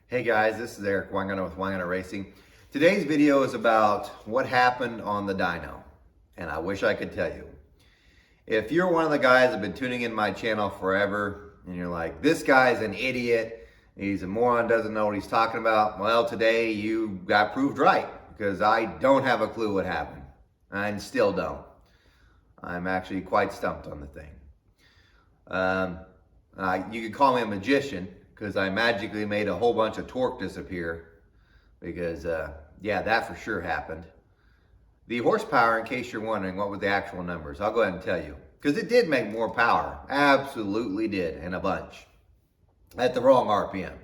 Hey guys, this is Eric Wangana with Wangana Racing. Today's video is about what happened on the dyno, and I wish I could tell you. If you're one of the guys that have been tuning in my channel forever, and you're like, this guy's an idiot, he's a moron, doesn't know what he's talking about, well, today you got proved right, because I don't have a clue what happened. I still don't. I'm actually quite stumped on the thing. You could call me a magician, because I magically made a whole bunch of torque disappear, because yeah, that for sure happened. The horsepower, in case you're wondering what were the actual numbers, I'll go ahead and tell you, because it did make more power, absolutely did, and a bunch, at the wrong RPM.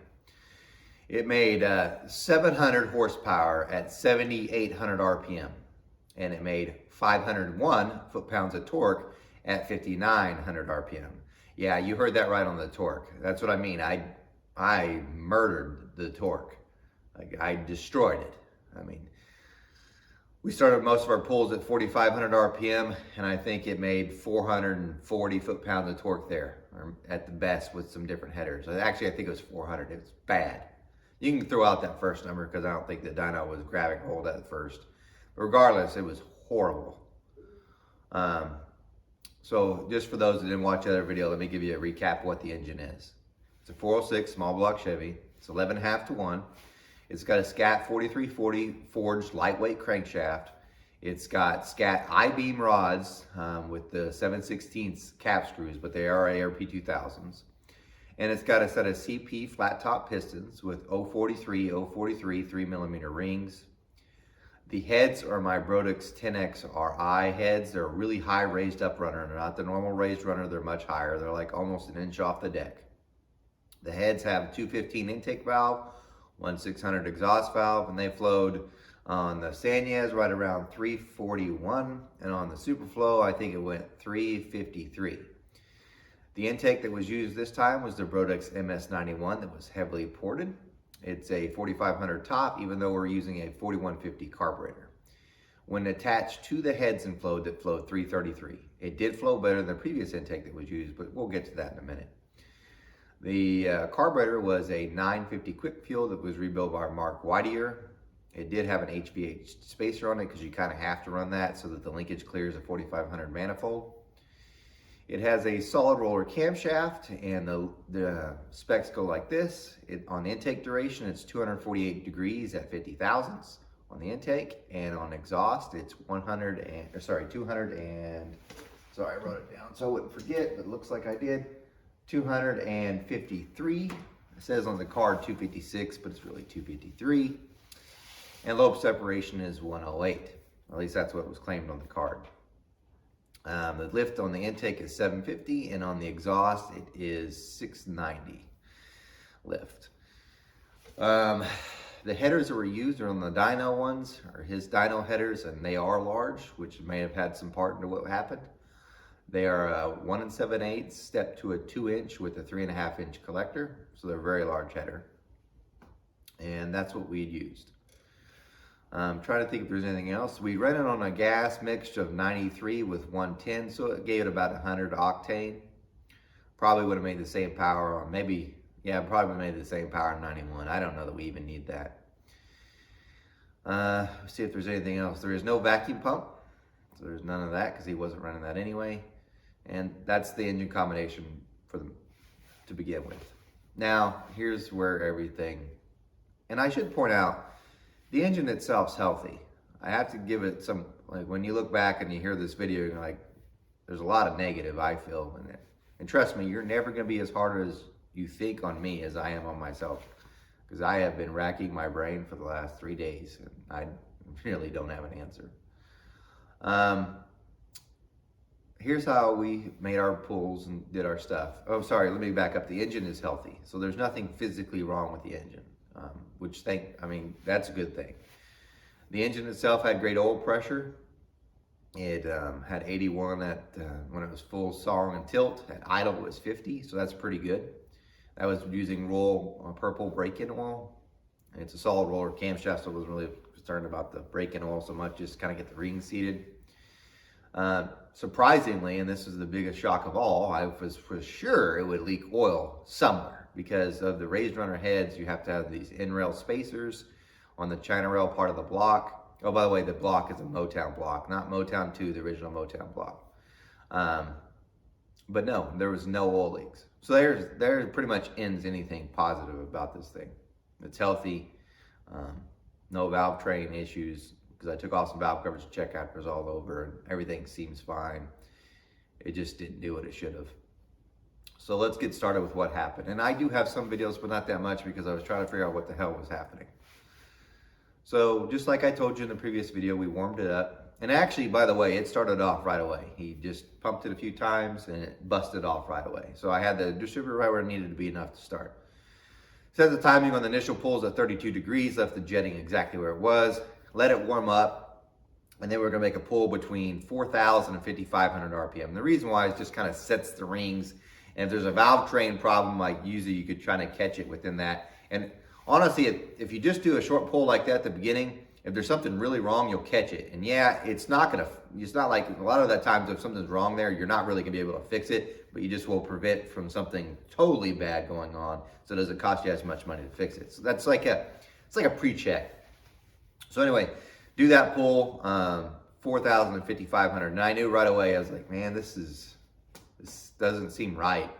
It made 700 horsepower at 7,800 RPM, and it made 501 foot-pounds of torque at 5,900 RPM. Yeah, you heard that right on the torque. That's what I mean. I murdered the torque. Like, I destroyed it. I mean, we started most of our pulls at 4,500 RPM, and I think it made 440 foot-pounds of torque there, or at the best with some different headers. Actually, I think it was 400. It was bad. You can throw out that first number because I don't think the dyno was grabbing hold at first. But regardless, it was horrible. So just for those that didn't watch the other video, let me give you a recap of what the engine is. It's a 406 small block Chevy. It's 11.5 to 1. It's got a Scat 4340 forged lightweight crankshaft. It's got Scat I-beam rods with the 7/16 cap screws, but they are ARP 2000s. And it's got a set of CP flat top pistons with 043, 3mm rings. The heads are my Brodix 10X RI heads. They're a really high raised up runner. They're not the normal raised runner, they're much higher. They're like almost an inch off the deck. The heads have 215 intake valve, 1/600 exhaust valve, and they flowed on the Sanyas right around 341, and on the Superflow, I think it went 353. The intake that was used this time was the Brodix MS91 that was heavily ported. It's a 4,500 top, even though we're using a 4150 carburetor. When attached to the heads and flowed, it flowed 333. It did flow better than the previous intake that was used, but we'll get to that in a minute. The carburetor was a 950 quick fuel that was rebuilt by Mark Whittier. It did have an HVH spacer on it because you kind of have to run that so that the linkage clears a 4,500 manifold. It has a solid roller camshaft, and the specs go like this. On intake duration, it's 248 degrees at 50 thousandths on the intake, and on exhaust, it's 200 and, sorry, I wrote it down so I wouldn't forget, but it looks like I did. 253. It says on the card 256, but it's really 253. And lobe separation is 108. At least that's what was claimed on the card. The lift on the intake is 750, and on the exhaust it is 690 lift. The headers that were used are on the dyno ones, or his dyno headers, and they are large, which may have had some part into what happened. They are 1 7/8 step to a 2-inch with a 3.5-inch collector, so they're a very large header. And that's what we used. I'm trying to think if there's anything else. We ran it on a gas mixture of 93 with 110, so it gave it about 100 octane. Probably would have made the same power on probably made the same power on 91. I don't know that we even need that. Let's see if there's anything else. There is no vacuum pump, so there's none of that because he wasn't running that anyway. And that's the engine combination to begin with. Now, here's where everything, and I should point out, the engine itself's healthy. I have to give it some, like when you look back and you hear this video, you're like, there's a lot of negative I feel in it. And trust me, you're never gonna be as hard as you think on me as I am on myself. Because I have been racking my brain for the last 3 days and I really don't have an answer. Here's how we made our pulls and did our stuff. Oh, sorry, let me back up. The engine is healthy. So there's nothing physically wrong with the engine. That's a good thing. The engine itself had great oil pressure. It had 81 when it was full song and tilt. At idle, it was 50, so that's pretty good. That was using Royal Purple break-in oil. And it's a solid roller camshaft, so I wasn't really concerned about the break-in oil so much, just kind of get the ring seated. Surprisingly, and this is the biggest shock of all, I was for sure it would leak oil somewhere because of the raised runner heads. You have to have these in-rail spacers on the China rail part of the block. Oh, by the way, the block is a Motown block, not Motown 2, the original Motown block. But no, there was no oil leaks. So there pretty much ends anything positive about this thing. It's healthy, no valve train issues, because I took off some valve covers to check after all over, and everything seems fine. It just didn't do what it should have. So let's get started with what happened. And I do have some videos, but not that much, because I was trying to figure out what the hell was happening. So just like I told you in the previous video, we warmed it up. And actually, by the way, it started off right away. He just pumped it a few times and it busted off right away. So I had the distributor right where it needed to be enough to start. Set the timing on the initial pulls at 32 degrees, left the jetting exactly where it was. Let it warm up, and then we're gonna make a pull between 4,000 and 5,500 RPM. The reason why is just kind of sets the rings, and if there's a valve train problem, like usually you could try to catch it within that. And honestly, if you just do a short pull like that at the beginning, if there's something really wrong, you'll catch it. And yeah, it's not like a lot of that times if something's wrong there, you're not really gonna be able to fix it, but you just will prevent from something totally bad going on, so it doesn't cost you as much money to fix it. So that's like it's like a pre-check. So anyway, do that pull, 4,000 and 5,500. And I knew right away, I was like, man, this doesn't seem right.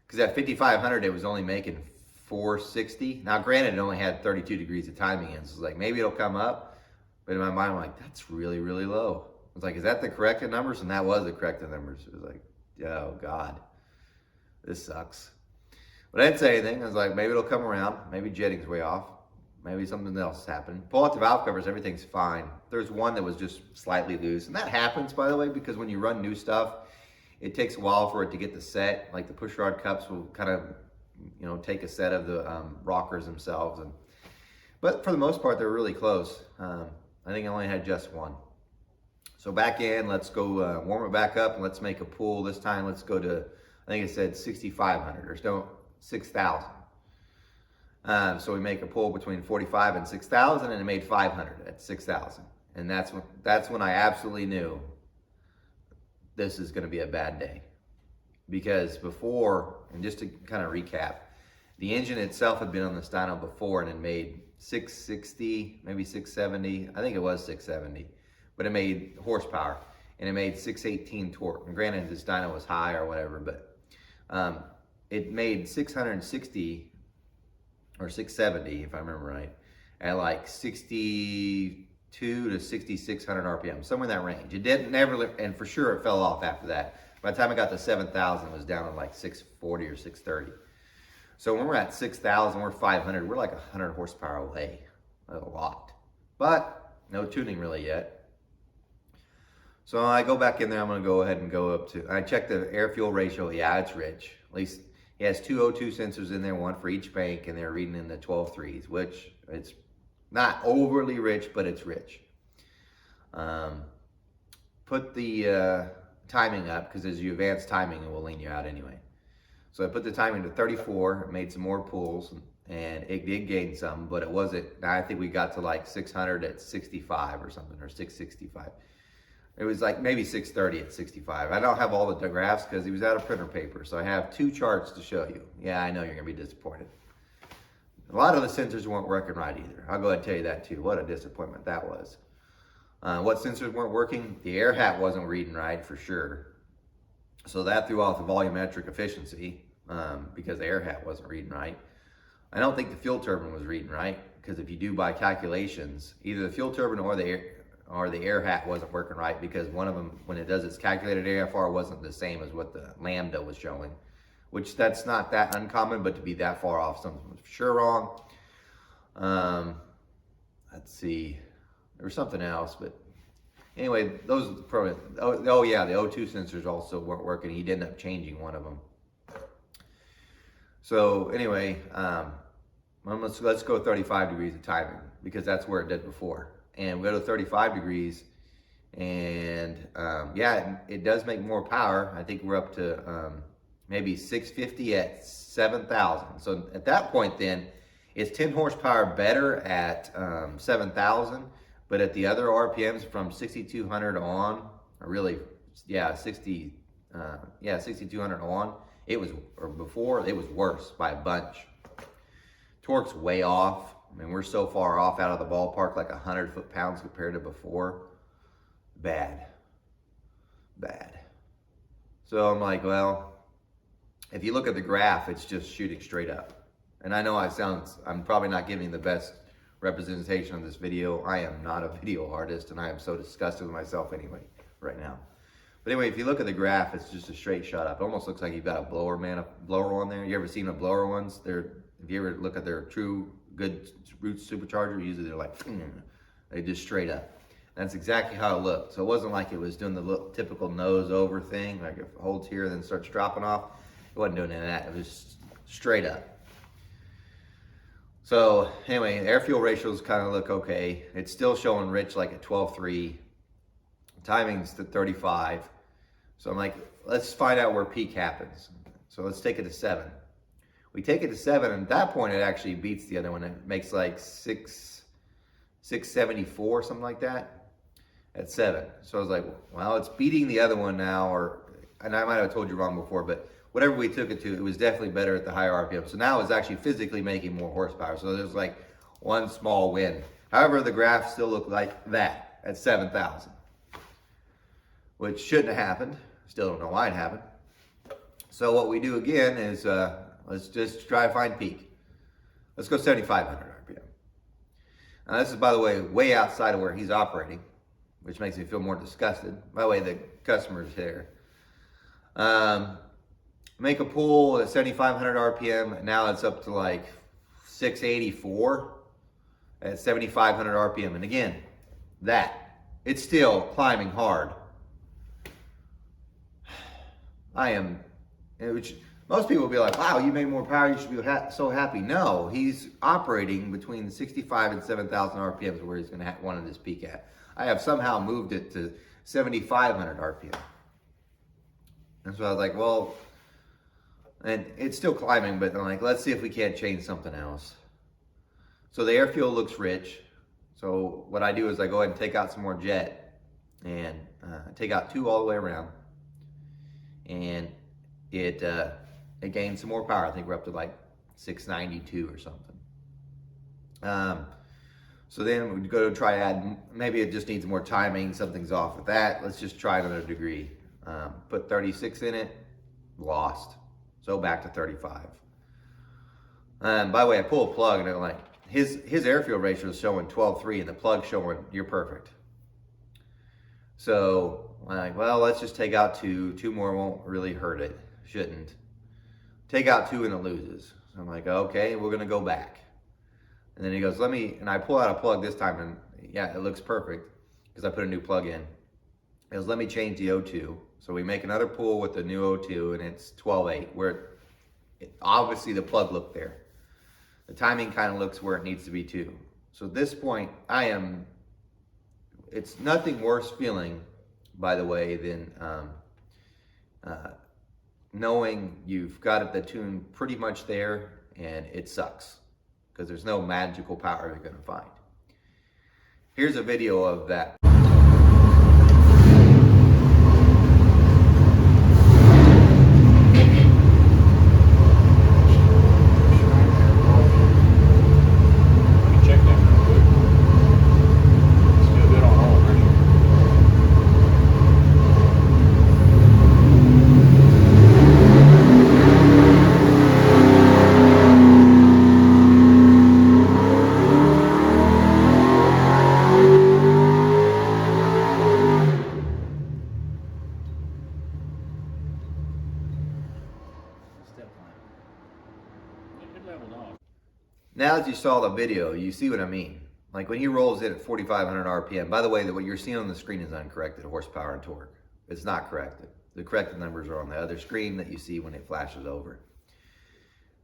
Because at 5,500, it was only making 460. Now, granted, it only had 32 degrees of timing in. So it's like, maybe it'll come up. But in my mind, I'm like, that's really, really low. I was like, is that the corrected numbers? And that was the corrected numbers. It was like, oh, God, this sucks. But I didn't say anything. I was like, maybe it'll come around. Maybe jetting's way off. Maybe something else is happening. Pull out the valve covers, everything's fine. There's one that was just slightly loose. And that happens, by the way, because when you run new stuff, it takes a while for it to get the set. Like the push rod cups will kind of, take a set of the rockers themselves. But for the most part, they're really close. I think I only had just one. So back in, let's go warm it back up and let's make a pull. This time, let's go to, I think it said 6,500 or 6,000. So we make a pull between 45 and 6,000, and it made 500 at 6,000. And that's when I absolutely knew this is going to be a bad day. Because before, and just to kind of recap, the engine itself had been on this dyno before and it made 660, maybe 670. I think it was 670, but it made horsepower and it made 618 torque. And granted, this dyno was high or whatever, but it made 660 or 670, if I remember right, at like 62 to 6,600 RPM, somewhere in that range. It didn't never, and for sure it fell off after that. By the time I got to 7,000, it was down to like 640 or 630. So when we're at 6,000, we're 500, we're like 100 horsepower away, a lot. But no tuning really yet. So I go back in there, I'm gonna go ahead and go up to, I checked the air-fuel ratio, yeah, it's rich. At least he has two O2 sensors in there, one for each bank, and they're reading in the 12.3s, which it's not overly rich, but it's rich. Put the timing up, because as you advance timing, it will lean you out anyway. So I put the timing to 34, made some more pulls, and it did gain some, but it wasn't, I think we got to like 600 at 65 or something, or 665. It was like maybe 630 at 65. I don't have all the graphs because he was out of printer paper. So I have two charts to show you. Yeah, I know you're going to be disappointed. A lot of the sensors weren't working right either. I'll go ahead and tell you that too. What a disappointment that was. What sensors weren't working? The air hat wasn't reading right for sure. So that threw off the volumetric efficiency because the air hat wasn't reading right. I don't think the fuel turbine was reading right because if you do by calculations, either the fuel turbine or the air hat wasn't working right because one of them, when it does its calculated AFR, wasn't the same as what the Lambda was showing, which that's not that uncommon, but to be that far off, something was for sure wrong. Let's see, there was something else, but anyway, those probably, oh yeah, the O2 sensors also weren't working. He'd end up changing one of them. So anyway, let's go 35 degrees of timing because that's where it did before. And we go to 35 degrees and yeah, it does make more power. I think we're up to maybe 650 at 7,000. So at that point then, it's 10 horsepower better at 7,000, but at the other RPMs from 6,200 on, are really yeah, 6,200 on. It was, or before, it was worse by a bunch. Torque's way off. I mean, we're so far off out of the ballpark, like 100 foot-pounds compared to before. Bad. So I'm like, well, if you look at the graph, it's just shooting straight up. And I know I'm probably not giving the best representation of this video. I am not a video artist, and I am so disgusted with myself anyway, right now. But anyway, if you look at the graph, it's just a straight shot up. It almost looks like you've got a blower on there. You ever seen a blower ones? If you ever look at their true good root supercharger, usually they're like, they just straight up. That's exactly how it looked. So it wasn't like it was doing the typical nose over thing, like it holds here and then starts dropping off. It wasn't doing any of that. It was straight up. So anyway, air fuel ratios kind of look okay. It's still showing rich like at 12.3. Timing's to 35. So I'm like, let's find out where peak happens. So let's take it to 7. We take it to 7, and at that point it actually beats the other one. It makes like 674, something like that, at 7. So I was like, well, it's beating the other one now, and I might have told you wrong before, but whatever we took it to, it was definitely better at the higher RPM. So now it's actually physically making more horsepower. So there's like one small win. However, the graph still looked like that at 7,000, which shouldn't have happened. Still don't know why it happened. So what we do again is let's just try to find peak. Let's go 7,500 RPM. Now this is, by the way outside of where he's operating, which makes me feel more disgusted. By the way, the customer's here. Make a pull at 7,500 RPM. Now it's up to like 684 at 7,500 RPM. And again, it's still climbing hard. Which most people will be like, wow, you made more power, you should be so happy. No, he's operating between 65 and 7,000 RPMs where he's going to want his peak at. I have somehow moved it to 7,500 RPM. And so I was like, well, and it's still climbing, but I'm like, let's see if we can't change something else. So the air fuel looks rich. So what I do is I go ahead and take out some more jet and take out 2 all the way around. And it gains some more power. I think we're up to like 692 or something. So then we go to try add, maybe it just needs more timing, something's off with that. Let's just try another degree. Put 36 in it, lost. So back to 35. By the way, I pull a plug and I'm like, his air fuel ratio is showing 12.3 and the plug showing you're perfect. So I'm like, well, let's just take out 2. 2 more won't really hurt it. Shouldn't. Take out 2 and it loses. So I'm like, okay, we're gonna go back. And then he goes, and I pull out a plug this time and yeah, it looks perfect because I put a new plug in. He goes, let me change the O2. So we make another pull with the new O2 and it's 12.8 where obviously the plug looked there. The timing kind of looks where it needs to be too. So at this point, it's nothing worse feeling, by the way, than knowing you've got the tune pretty much there and it sucks because there's no magical power you're going to find. Here's a video of that. Now as you saw the video, you see what I mean. Like when he rolls in at 4,500 RPM, by the way, what you're seeing on the screen is uncorrected horsepower and torque. It's not corrected. The corrected numbers are on the other screen that you see when it flashes over.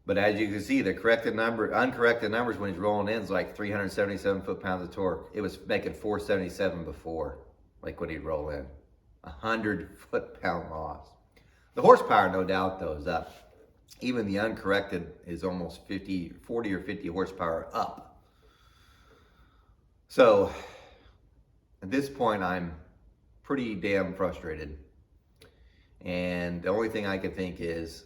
But as you can see, the uncorrected numbers when he's rolling in is like 377 foot-pounds of torque. It was making 477 before, like when he'd roll in. 100 foot-pound loss. The horsepower, no doubt, though, is up. Even the uncorrected is almost 40 or 50 horsepower up. So at this point, I'm pretty damn frustrated. And the only thing I could think is,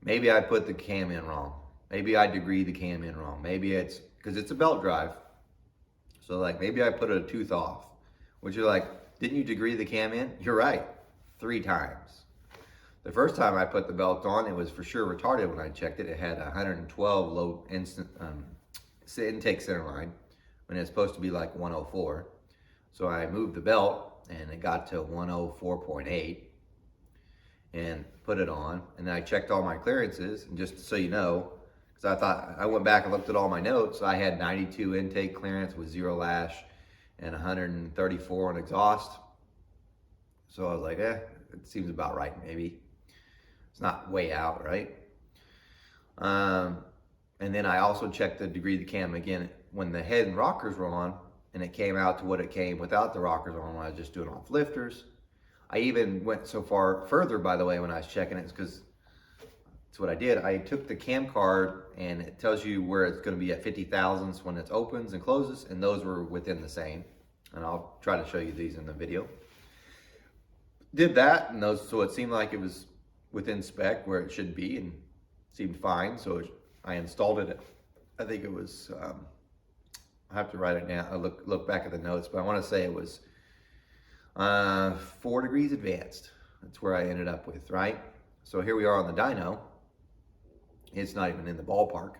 maybe I put the cam in wrong. Maybe I degree the cam in wrong. Maybe it's because it's a belt drive. So like maybe I put a tooth off, which you're like, didn't you degree the cam in? You're right, 3 times. The first time I put the belt on, it was for sure retarded when I checked it. It had 112 low intake center line when it's supposed to be like 104. So I moved the belt and it got to 104.8 and put it on. And then I checked all my clearances, and just so you know, because I went back and looked at all my notes. I had 92 intake clearance with 0 lash and 134 on exhaust. So I was like, it seems about right, maybe. It's not way out, right? And then I also checked the degree of the cam again when the head and rockers were on, and it came out to what it came without the rockers on when I was just doing off lifters. I even went so far further, by the way, when I was checking it, because it's what I did. I took the cam card and it tells you where it's going to be at 50 thousandths when it opens and closes, and those were within the same. And I'll try to show you these in the video. Did that, and those, so it seemed like it was within spec where it should be, and seemed fine. So I installed it. I think it was, I have to write it down. I look back at the notes, but I want to say it was 4 degrees advanced. That's where I ended up with, right? So here we are on the dyno. It's not even in the ballpark.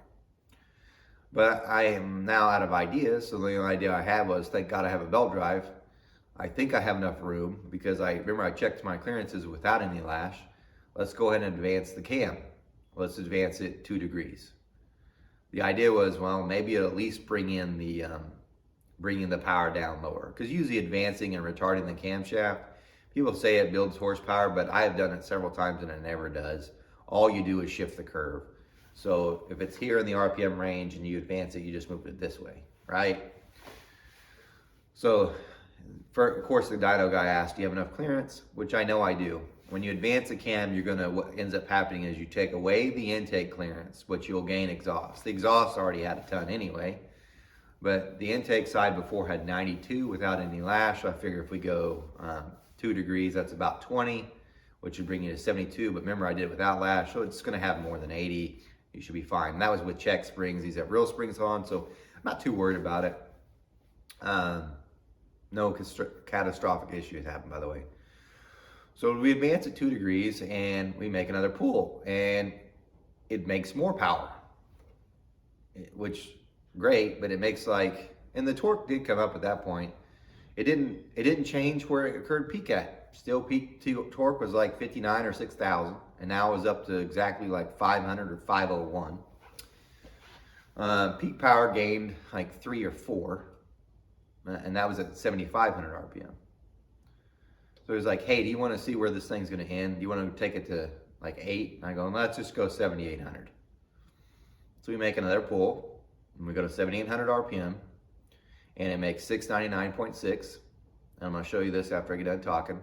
But I am now out of ideas, so the only idea I had was, thank God I have a belt drive. I think I have enough room, because I remember I checked my clearances without any lash. Let's go ahead and advance the cam. Let's advance it 2 degrees. The idea was, well, maybe it'll at least bring in the power down lower. Because usually advancing and retarding the camshaft, people say it builds horsepower, but I have done it several times and it never does. All you do is shift the curve. So if it's here in the RPM range and you advance it, you just move it this way, right? So, of course, the dyno guy asked, do you have enough clearance? Which I know I do. When you advance a cam, what ends up happening is you take away the intake clearance, which you'll gain exhaust. The exhaust already had a ton anyway, but the intake side before had 92 without any lash. So I figure if we go 2 degrees, that's about 20, which would bring you to 72. But remember, I did it without lash, so it's going to have more than 80. You should be fine. And that was with check springs. These have real springs on, so I'm not too worried about it. No catastrophic issues happened, by the way. So we advance at 2 degrees and we make another pull, and it makes more power, which great, but it makes and the torque did come up at that point. It didn't change where it occurred peak at. Still peak torque was like 59 or 6,000, and now it was up to exactly like 500 or 501. Peak power gained like 3 or 4, and that was at 7,500 RPM. So he was like, hey, do you want to see where this thing's going to end? Do you want to take it to like 8? And I go, let's just go 7,800. So we make another pull, and we go to 7,800 RPM, and it makes 699.6. And I'm going to show you this after I get done talking.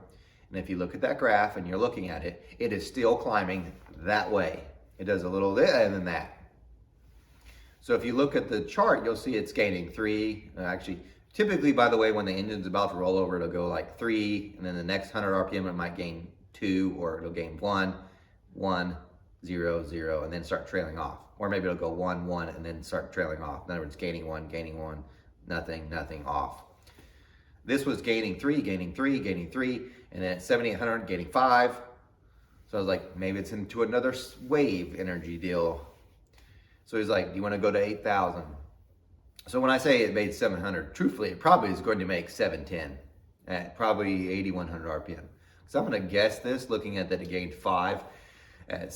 And if you look at that graph and you're looking at it, it is still climbing that way. It does a little better than that. So if you look at the chart, you'll see it's gaining 3, actually. Typically, by the way, when the engine's about to roll over, it'll go like 3, and then the next 100 RPM, it might gain 2, or it'll gain 1, 1, 0, 0, and then start trailing off. Or maybe it'll go 1, 1, and then start trailing off. In other words, gaining 1, nothing, nothing, off. This was gaining 3, gaining 3, gaining 3, and then at 7,800, gaining 5. So I was like, maybe it's into another wave energy deal. So he's like, do you want to go to 8,000? So when I say it made 700, truthfully, it probably is going to make 710 at probably 8,100 RPM. So I'm going to guess this, looking at that it gained 5 at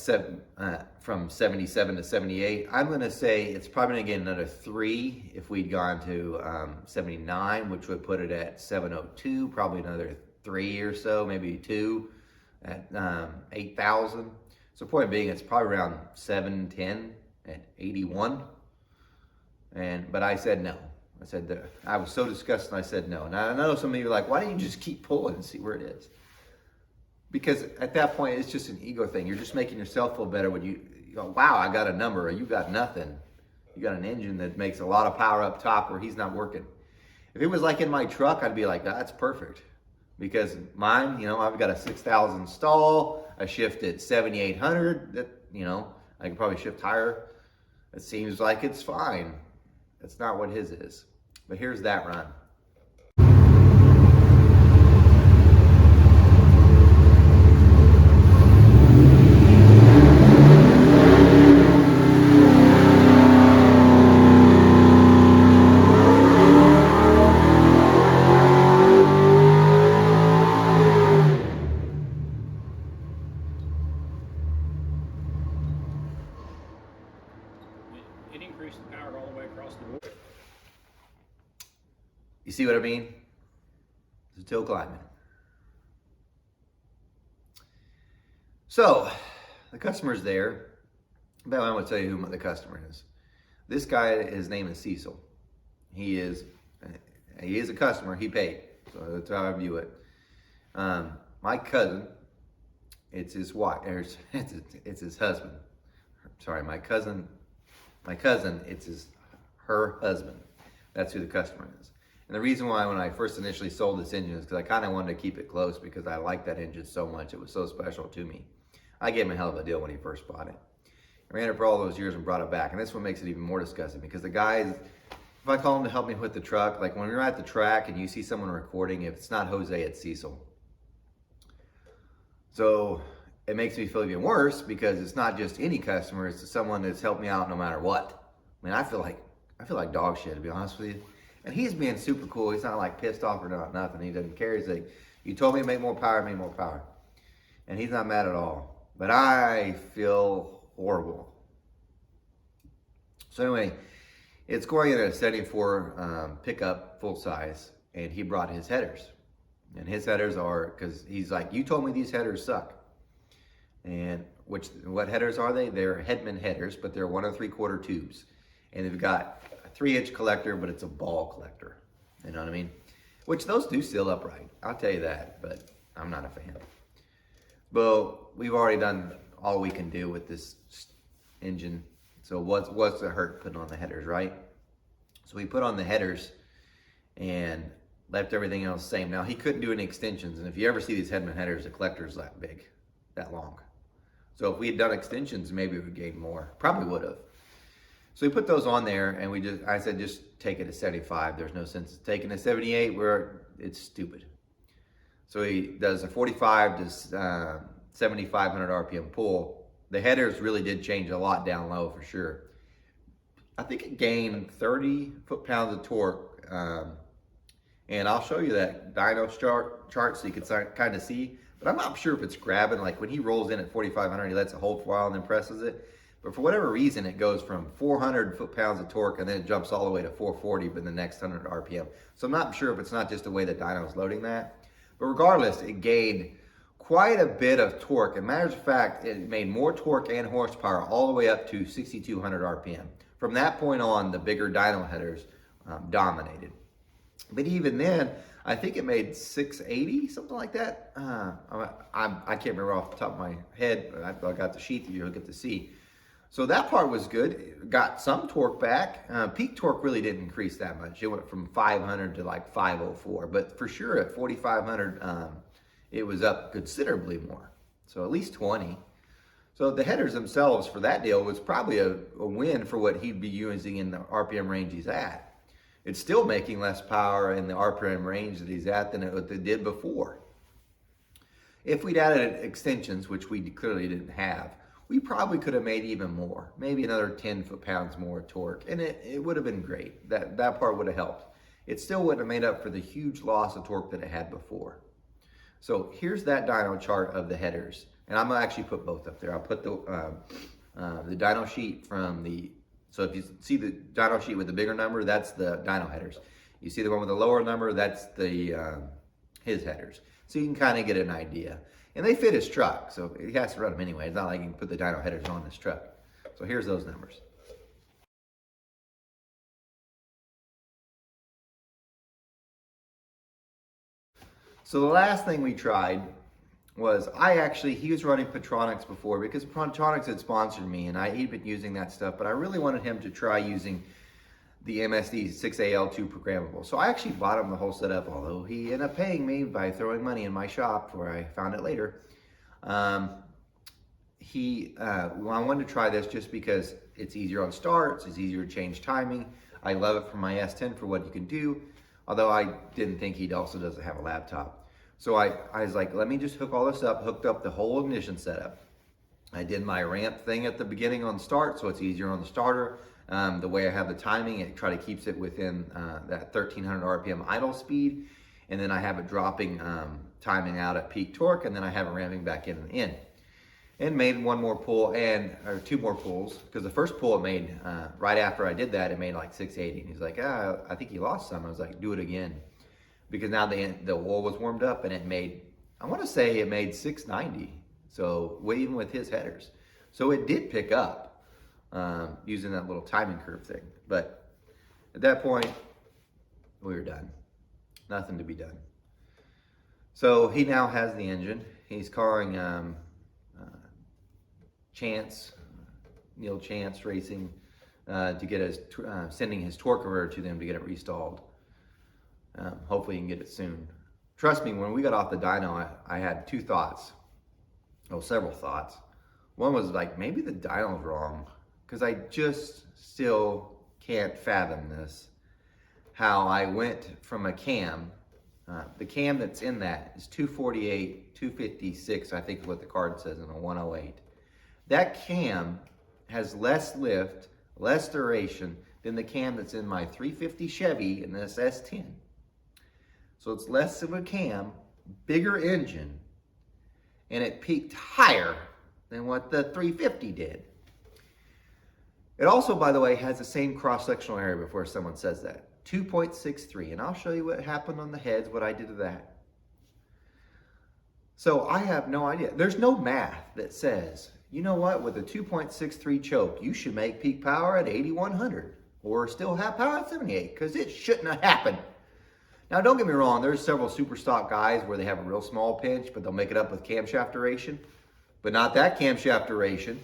from 77 to 78. I'm going to say it's probably going to gain another 3 if we'd gone to 79, which would put it at 702, probably another 3 or so, maybe 2 at 8,000. So point being, it's probably around 710 at 81. But I said no. I said that I was so disgusted. I said no. Now I know some of you are like, why don't you just keep pulling and see where it is? Because at that point, it's just an ego thing. You're just making yourself feel better when you go, wow, I got a number, or you got nothing. You got an engine that makes a lot of power up top where he's not working. If it was like in my truck, I'd be like, that's perfect. because mine, you know, I've got a 6,000 stall, I shift at 7,800, that, you know, I can probably shift higher. It seems like it's fine. That's not what his is. But here's that run. It increased the power all the way across the board. You see what I mean? It's still climbing. So, the customer's there. But I'm going to tell you who the customer is. This guy, his name is Cecil. He is a customer. He paid. So that's how I view it. My cousin, it's his wife. It's his husband. Sorry, my cousin, it's her husband. That's who the customer is. And the reason why when I first initially sold this engine is because I kind of wanted to keep it close because I liked that engine so much. It was so special to me. I gave him a hell of a deal when he first bought it. I ran it for all those years and brought it back. And this one makes it even more disgusting because the guys, if I call him to help me with the truck, like when you're at the track and you see someone recording, if it's not Jose, it's Cecil. So it makes me feel even worse because it's not just any customer, it's someone that's helped me out no matter what. I mean, I feel like dog shit, to be honest with you. And he's being super cool. He's not like pissed off or nothing. He doesn't care. He's like, you told me to make more power, make more power. And he's not mad at all. But I feel horrible. So anyway, it's going in a 74 pickup, full size, and he brought his headers. And his headers are, because he's like, you told me these headers suck. And what headers are they? They're Headman headers, but they're 1 3/4 tubes. And they've got a 3-inch collector, but it's a ball collector. You know what I mean? Which those do seal upright. I'll tell you that, but I'm not a fan. But we've already done all we can do with this engine. So what's the hurt putting on the headers, right? So we put on the headers and left everything else the same. Now he couldn't do any extensions. And if you ever see these Headman headers, the collector's that big, that long. So if we had done extensions, maybe we would gain more. Probably would have. So we put those on there and I said, just take it to 75. There's no sense taking a 78 where it's stupid. So he does a 45 to 7,500 RPM pull. The headers really did change a lot down low for sure. I think it gained 30 foot-pounds of torque. And I'll show you that dyno chart so you can kind of see. But I'm not sure if it's grabbing. Like when he rolls in at 4,500, he lets it hold for a while and then presses it. But for whatever reason, it goes from 400 foot-pounds of torque and then it jumps all the way to 440 but the next 100 RPM. So I'm not sure if it's not just the way the dyno is loading that. But regardless, it gained quite a bit of torque. As a matter of fact, it made more torque and horsepower all the way up to 6,200 RPM. From that point on, the bigger dyno headers dominated. But even then, I think it made 680, something like that. I can't remember off the top of my head, but I got the sheet that you'll get to see. So that part was good. It got some torque back. Peak torque really didn't increase that much. It went from 500 to like 504. But for sure at 4,500, it was up considerably more. So at least 20. So the headers themselves for that deal was probably a win for what he'd be using in the RPM range he's at. It's still making less power in the RPM range that he's at than it did before. If we'd added extensions, which we clearly didn't have, we probably could have made even more, maybe another 10 foot-pounds more torque, and it would have been great. That part would have helped. It still wouldn't have made up for the huge loss of torque that it had before. So here's that dyno chart of the headers, and I'm gonna actually put both up there. I'll put the dyno sheet from the, so if you see the dyno sheet with the bigger number, that's the dyno headers. You see the one with the lower number, that's the his headers. So you can kind of get an idea. And they fit his truck, so he has to run them anyway. It's not like you can put the dyno headers on this truck. So here's those numbers. So the last thing we tried was, he was running Petronics before because Petronics had sponsored me and he'd been using that stuff, but I really wanted him to try using the MSD 6AL2 programmable. So I actually bought him the whole setup, although he ended up paying me by throwing money in my shop where I found it later. Well, I wanted to try this just because it's easier on starts, it's easier to change timing. I love it for my S10 for what you can do, although I didn't think he also doesn't have a laptop. So I was like, let me just hook all this up, hooked up the whole ignition setup. I did my ramp thing at the beginning on start, so it's easier on the starter. The way I have the timing, it try to keeps it within that 1300 RPM idle speed. And then I have it dropping timing out at peak torque, and then I have it ramping back in and in. And made one more pull or two more pulls, because the first pull it made, right after I did that, it made like 680. And he's like, I think you lost some. I was like, do it again. Because now the oil was warmed up and it made, I want to say it made 690. So even with his headers. So it did pick up using that little timing curve thing. But at that point, we were done. Nothing to be done. So he now has the engine. He's calling Neil Chance Racing to get his, sending his torque converter to them to get it restalled. Hopefully he can get it soon. Trust me, when we got off the dyno, I had two thoughts. Oh, several thoughts. One was like, maybe the dyno's wrong, because I just still can't fathom this. How I went from a cam, the cam that's in that is 248, 256, I think is what the card says, in a 108. That cam has less lift, less duration than the cam that's in my 350 Chevy in this S10. So it's less of a cam, bigger engine, and it peaked higher than what the 350 did. It also, by the way, has the same cross-sectional area before someone says that. 2.63, and I'll show you what happened on the heads, what I did to that. So I have no idea. There's no math that says, you know what, with a 2.63 choke, you should make peak power at 8,100 or still have power at 78, because it shouldn't have happened. Now, don't get me wrong, there's several super stock guys where they have a real small pinch, but they'll make it up with camshaft duration, but not that camshaft duration.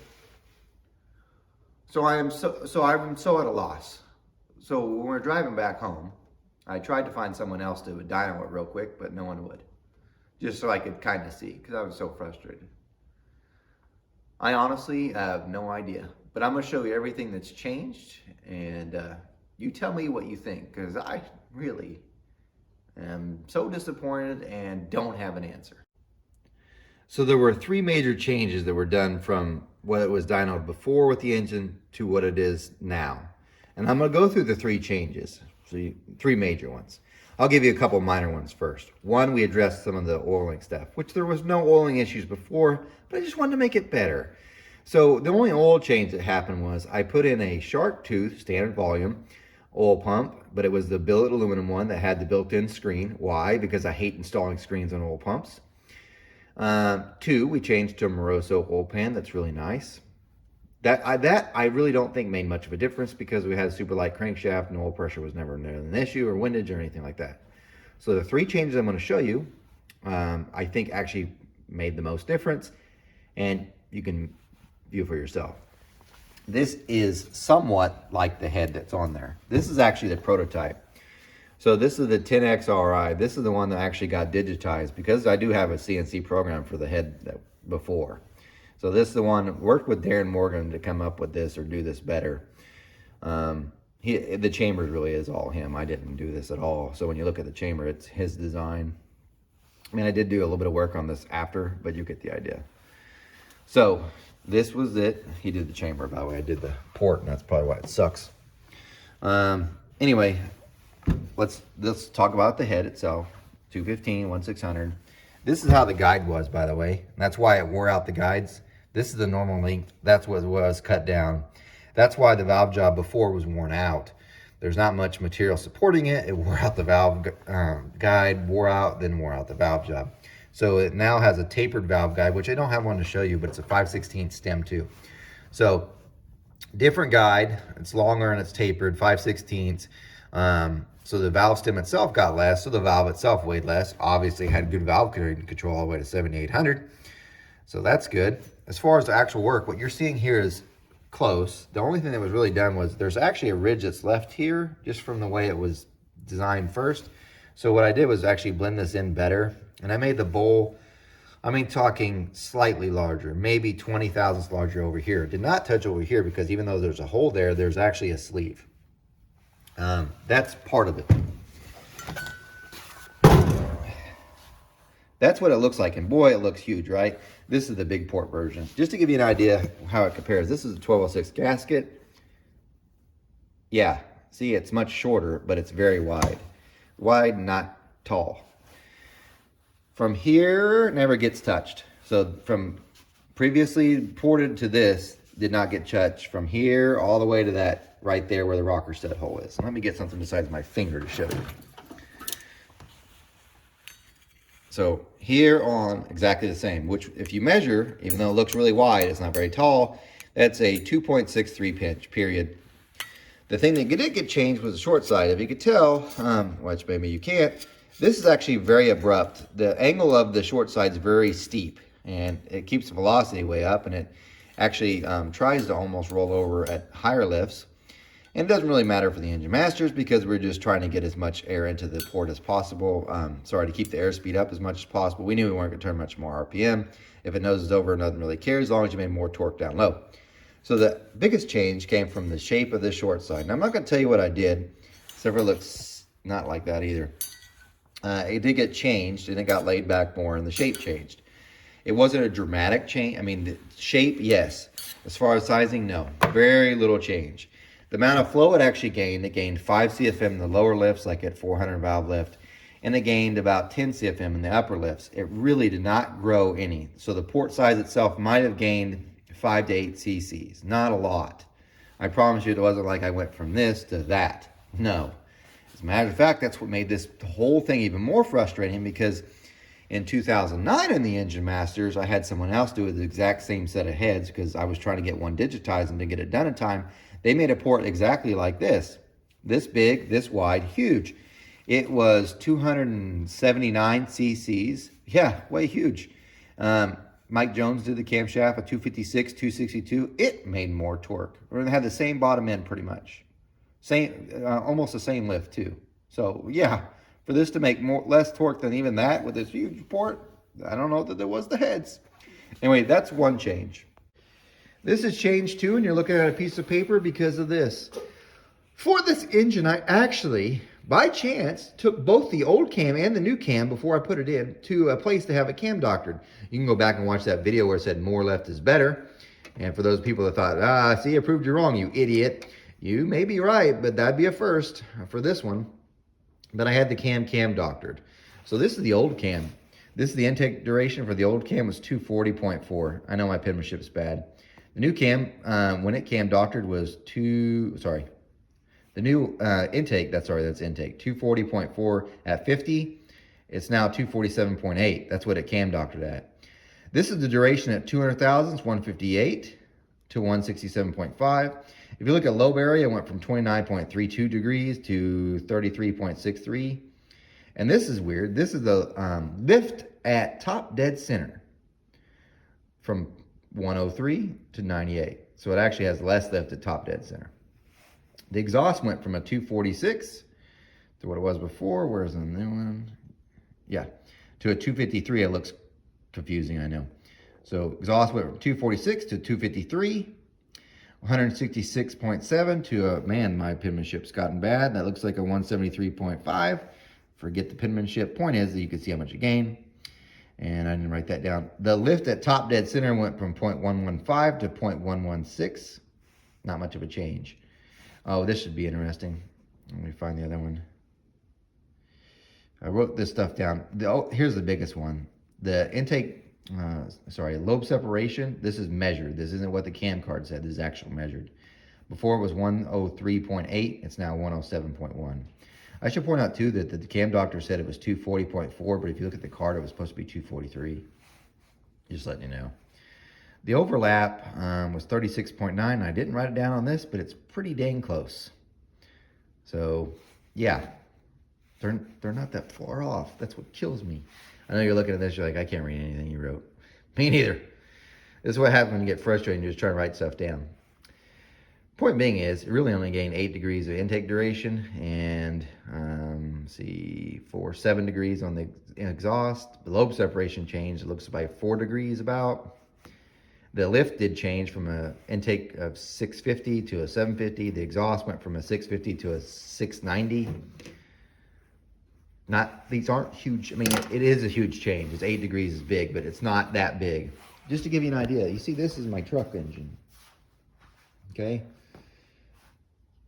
So I'm so at a loss. So when we're driving back home, I tried to find someone else to dyno it real quick, but no one would. Just so I could kind of see, because I was so frustrated. I honestly have no idea, but I'm going to show you everything that's changed, and you tell me what you think, because I really am so disappointed and don't have an answer. So there were three major changes that were done from what it was dynoed before with the engine to what it is now. And I'm going to go through the three changes, three major ones. I'll give you a couple minor ones first. One, we addressed some of the oiling stuff, which there was no oiling issues before, but I just wanted to make it better. So the only oil change that happened was I put in a shark tooth standard volume oil pump, but it was the billet aluminum one that had the built-in screen. Why? Because I hate installing screens on oil pumps. Two, we changed to a Moroso oil pan. That's really nice. That I really don't think made much of a difference, because we had a super light crankshaft and oil pressure was never an issue, or windage or anything like that. So the three changes I'm going to show you, I think actually made the most difference, and you can view for yourself. This is somewhat like the head that's on there. This is actually the prototype. So this is the 10XRI. This is the one that actually got digitized, because I do have a CNC program for the head before. So this is the one, worked with Darren Morgan to come up with this or do this better. The chamber really is all him. I didn't do this at all. So when you look at the chamber, it's his design. I mean, I did do a little bit of work on this after, but you get the idea. So this was it. He did the chamber, by the way. I did the port, and that's probably why it sucks. Anyway, let's talk about the head itself. 215, 1600. This is how the guide was, by the way. That's why it wore out the guides. This is the normal length. That's what was cut down. That's why the valve job before was worn out. There's not much material supporting it. It wore out the valve guide, wore out the valve job. So it now has a tapered valve guide, which I don't have one to show you, but it's a 5/16 stem too. So different guide. It's longer and it's tapered, 5/16. So the valve stem itself got less, so the valve itself weighed less. Obviously had good valve control all the way to 7,800. So that's good. As far as the actual work, what you're seeing here is close. The only thing that was really done was there's actually a ridge that's left here just from the way it was designed first. So what I did was actually blend this in better. And I made the bowl, I mean, talking slightly larger, maybe 20 thousandths larger over here. It did not touch over here because even though there's a hole there, there's actually a sleeve. That's part of it. That's what it looks like, and boy, it looks huge, right? This is the big port version. Just to give you an idea how it compares, this is a 1206 gasket. Yeah, see, it's much shorter, but it's very wide. Wide, not tall. From here, never gets touched. So from previously ported to this, did not get touched. From here all the way to that right there where the rocker stud hole is. Let me get something besides my finger to show you. So here on, exactly the same, which if you measure, even though it looks really wide, it's not very tall, that's a 2.63 pinch, period. The thing that did get changed was the short side. If you could tell, which maybe you can't, this is actually very abrupt. The angle of the short side is very steep, and it keeps the velocity way up, and it actually tries to almost roll over at higher lifts. And it doesn't really matter for the engine masters because we're just trying to get as much air into the port as possible. To keep the airspeed up as much as possible. We knew we weren't going to turn much more RPM. If it noses over, nothing really cares as long as you made more torque down low. So the biggest change came from the shape of the short side. And I'm not going to tell you what I did, except for it looks not like that either. It did get changed, and it got laid back more, and the shape changed. It wasn't a dramatic change. I mean, the shape, yes. As far as sizing, no. Very little change. The amount of flow it actually gained, it gained 5 CFM in the lower lifts, like at 400 valve lift, and it gained about 10 CFM in the upper lifts. It really did not grow any. So the port size itself might have gained 5 to 8 cc's. Not a lot. I promise you it wasn't like I went from this to that. No. As a matter of fact, that's what made this whole thing even more frustrating, because in 2009 in the Engine Masters, I had someone else do the exact same set of heads because I was trying to get one digitized and to get it done in time. They made a port exactly like this big, this wide, huge. It was 279 cc's. Yeah, way huge. Mike Jones did the camshaft, a 256, 262. It made more torque. Or it had the same bottom end pretty much. Same, almost the same lift too. So yeah, for this to make less torque than even that with this huge port, I don't know that there was the heads. Anyway, that's one change. This has changed too, and you're looking at a piece of paper because of this. For this engine, I actually, by chance, took both the old cam and the new cam before I put it in to a place to have a cam doctored. You can go back and watch that video where it said more left is better. And for those people that thought, see, I proved you wrong, you idiot. You may be right, but that'd be a first for this one. But I had the cam doctored. So this is the old cam. This is the intake duration for the old cam was 240.4. I know my penmanship's bad. The new cam, when it cam doctored was the new intake, that's intake, 240.4 at 50. It's now 247.8. That's what it cam doctored at. This is the duration at 200 thousandths, 158 to 167.5. If you look at lobe area, it went from 29.32 degrees to 33.63. And this is weird. This is the lift at top dead center from 103 to 98. So it actually has less lift at top dead center. The exhaust went from a 246 to what it was before. Where's the new one? Yeah, to a 253. It looks confusing, I know. So exhaust went from 246 to 253. 166.7 to a, man, my penmanship's gotten bad. That looks like a 173.5. Forget the penmanship. Point is that you can see how much it gained. And I didn't write that down. The lift at top dead center went from 0.115 to 0.116. Not much of a change. Oh, this should be interesting. Let me find the other one. I wrote this stuff down. Here's the biggest one. The intake, lobe separation. This is measured. This isn't what the cam card said. This is actual measured. Before it was 103.8. It's now 107.1. I should point out too that the cam doctor said it was 240.4, but if you look at the card, it was supposed to be 243. Just letting you know. The overlap was 36.9. I didn't write it down on this, but it's pretty dang close. So yeah, they're not that far off. That's what kills me. I know you're looking at this, you're like, I can't read anything you wrote. Me neither. This is what happens when you get frustrated and you just try to write stuff down. Point being is, it really only gained 8 degrees of intake duration, and see, 7 degrees on the exhaust. The lobe separation changed. It looks like 4 degrees about. The lift did change from an intake of 650 to a 750. The exhaust went from a 650 to a 690. These aren't huge. I mean, it is a huge change. It's 8 degrees is big, but it's not that big. Just to give you an idea, you see, this is my truck engine. Okay.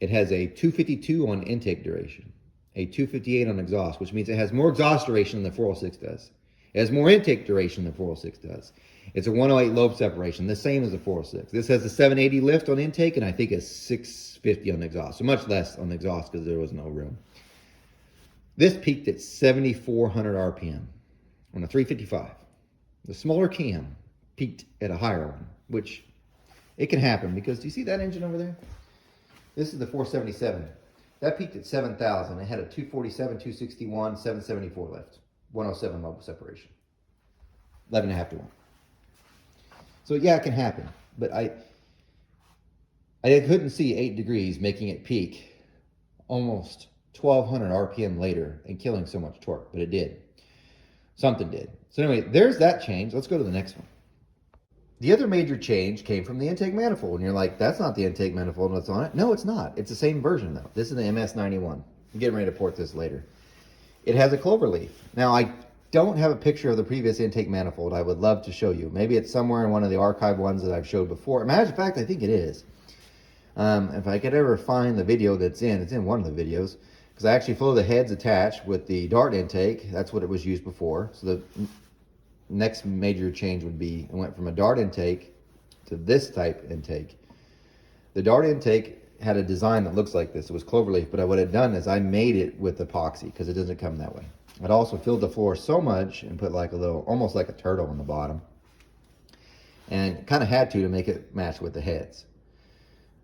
It has a 252 on intake duration, a 258 on exhaust, which means it has more exhaust duration than the 406 does. It has more intake duration than the 406 does. It's a 108 lobe separation, the same as the 406. This has a 780 lift on intake, and I think it's 650 on the exhaust. So much less on the exhaust because there was no room. This peaked at 7,400 RPM on a 355. The smaller cam peaked at a higher one, which it can happen because, do you see that engine over there? This is the 477. That peaked at 7,000. It had a 247, 261, 774 lift, 107 lobe separation, 11.5 to 1. So yeah, it can happen, but I couldn't see 8 degrees making it peak almost 1,200 RPM later and killing so much torque, but it did. Something did. So anyway, there's that change. Let's go to the next one. The other major change came from the intake manifold, and you're like, that's not the intake manifold that's on it. No, it's not. It's the same version, though. This is the MS91. I'm getting ready to port this later. It has a clover leaf. Now, I don't have a picture of the previous intake manifold. I would love to show you. Maybe it's somewhere in one of the archive ones that I've showed before. Matter of fact, I think it is. If I could ever find the video it's in one of the videos, because I actually flow the heads attached with the dart intake. That's what it was used before. So the next major change would be, it went from a dart intake to this type intake. The dart intake had a design that looks like this. It was cloverleaf, but what I'd done is I made it with epoxy because it doesn't come that way. I'd also filled the floor so much and put like a little, almost like a turtle on the bottom, and kind of had to make it match with the heads.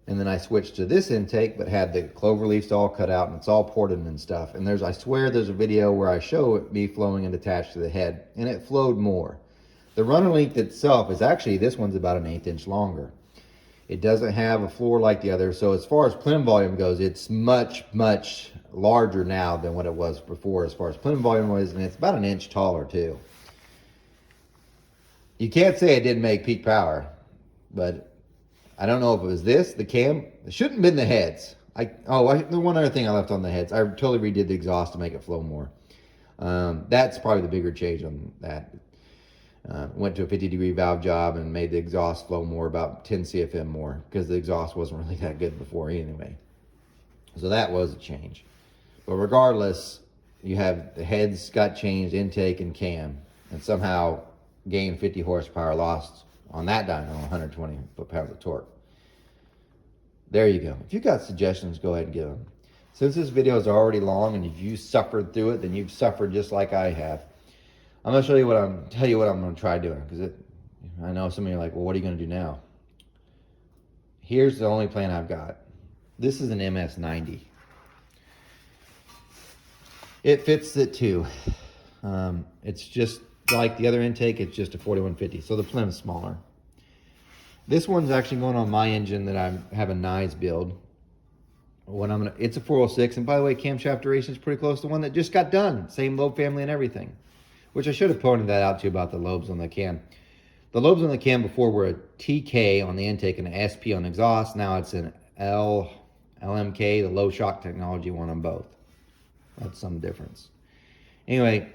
And then I switched to this intake, but had the clover leaves all cut out, and it's all ported and stuff. And I swear there's a video where I show it me flowing and attached to the head, and it flowed more. The runner length itself is actually, this one's about an 1/8 inch longer. It doesn't have a floor like the other, so as far as plenum volume goes, it's much, much larger now than what it was before as far as plenum volume was, and it's about 1 inch taller too. You can't say it didn't make peak power, but I don't know if it was the cam. It shouldn't have been the heads. The one other thing I left on the heads, I totally redid the exhaust to make it flow more. That's probably the bigger change on that. Went to a 50-degree valve job and made the exhaust flow more, about 10 CFM more, because the exhaust wasn't really that good before anyway. So that was a change. But regardless, you have the heads got changed, intake and cam, and somehow gained 50 horsepower, lost on that dyno 120 foot-pounds of torque. There you go. If you got suggestions, go ahead and give them. Since this video is already long and if you suffered through it, then you've suffered just like I have. I'm going to tell you what I'm going to try doing, because I know some of you are like, well, what are you going to do now? Here's the only plan I've got. This is an MS90. It fits it too. It's just like the other intake, it's just a 4150, so the plenum's smaller. This one's actually going on my engine that I have a Nyes build. It's a 406, and by the way, camshaft duration is pretty close to one that just got done. Same lobe family and everything, which I should have pointed that out to you about the lobes on the cam. The lobes on the cam before were a TK on the intake and an SP on exhaust. Now it's an LMK, the low shock technology one on both. That's some difference. Anyway,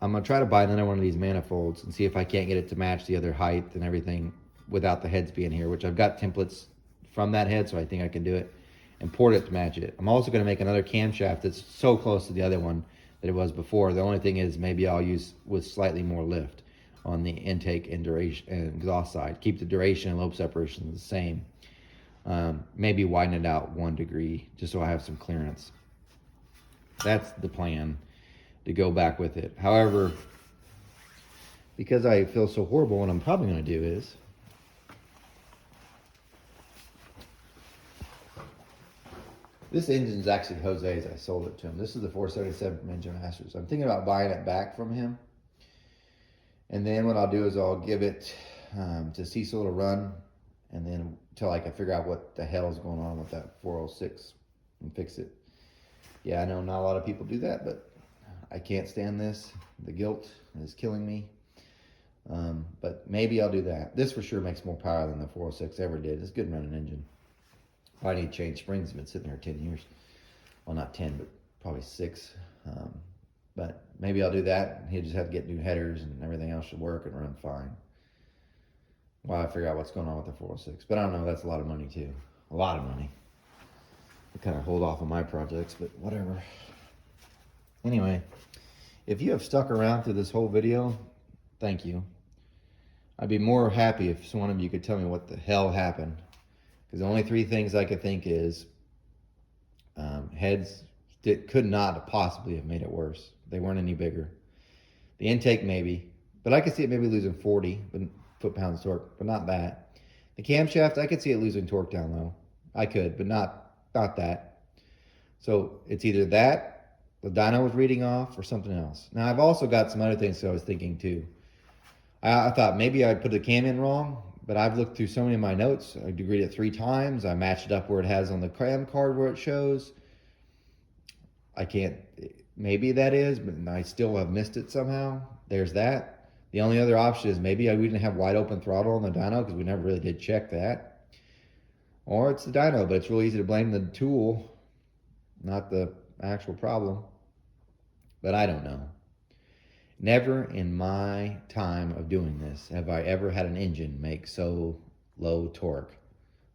I'm going to try to buy another one of these manifolds and see if I can't get it to match the other height and everything without the heads being here, which I've got templates from that head, so I think I can do it, and port it to match it. I'm also going to make another camshaft that's so close to the other one that it was before. The only thing is maybe I'll use with slightly more lift on the intake and duration and exhaust side. Keep the duration and lobe separation the same. Maybe widen it out 1 degree just so I have some clearance. That's the plan, to go back with it. However, because I feel so horrible, what I'm probably going to do is this engine's actually Jose's. I sold it to him. This is the 477 from Engine Masters. I'm thinking about buying it back from him. And then what I'll do is I'll give it to Cecil to run and then until I can figure out what the hell is going on with that 406 and fix it. Yeah, I know not a lot of people do that, but I can't stand this. The guilt is killing me. But maybe I'll do that. This for sure makes more power than the 406 ever did. It's a good running engine. I need to change springs. It's been sitting there 10 years. Well, not 10, but probably 6. But maybe I'll do that. He'll just have to get new headers and everything else should work and run fine. While I figure out what's going on with the 406. But I don't know, that's a lot of money too. A lot of money. I kind of hold off on my projects, but whatever. Anyway, if you have stuck around through this whole video, thank you. I'd be more happy if one of you could tell me what the hell happened. Because the only 3 things I could think is heads could not possibly have made it worse. They weren't any bigger. The intake maybe, but I could see it maybe losing 40 foot-pounds torque, but not that. The camshaft, I could see it losing torque down low. I could, but not that. So it's either that, the dyno was reading off, or something else. Now I've also got some other things that I was thinking too. I thought maybe I put the cam in wrong, but I've looked through so many of my notes. I degreed it 3 times. I matched it up where it has on the cam card where it shows. I can't, maybe that is, but I still have missed it somehow. There's that. The only other option is maybe we didn't have wide open throttle on the dyno because we never really did check that. Or it's the dyno, but it's really easy to blame the tool, not the actual problem. But I don't know. Never in my time of doing this have I ever had an engine make so low torque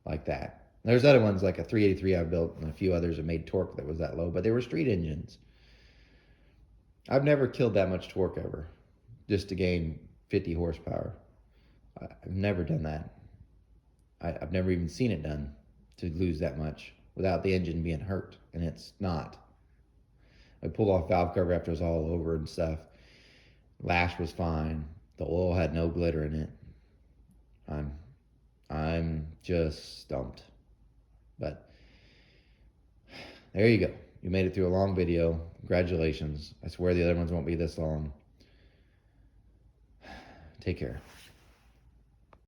like that. There's other ones like a 383 I built and a few others that made torque that was that low, but they were street engines. I've never killed that much torque ever just to gain 50 horsepower. I've never done that. I've never even seen it done to lose that much without the engine being hurt, and it's not. I pulled off valve cover after it was all over and stuff. Lash was fine. The oil had no glitter in it. I'm just stumped. But there you go. You made it through a long video. Congratulations. I swear the other ones won't be this long. Take care.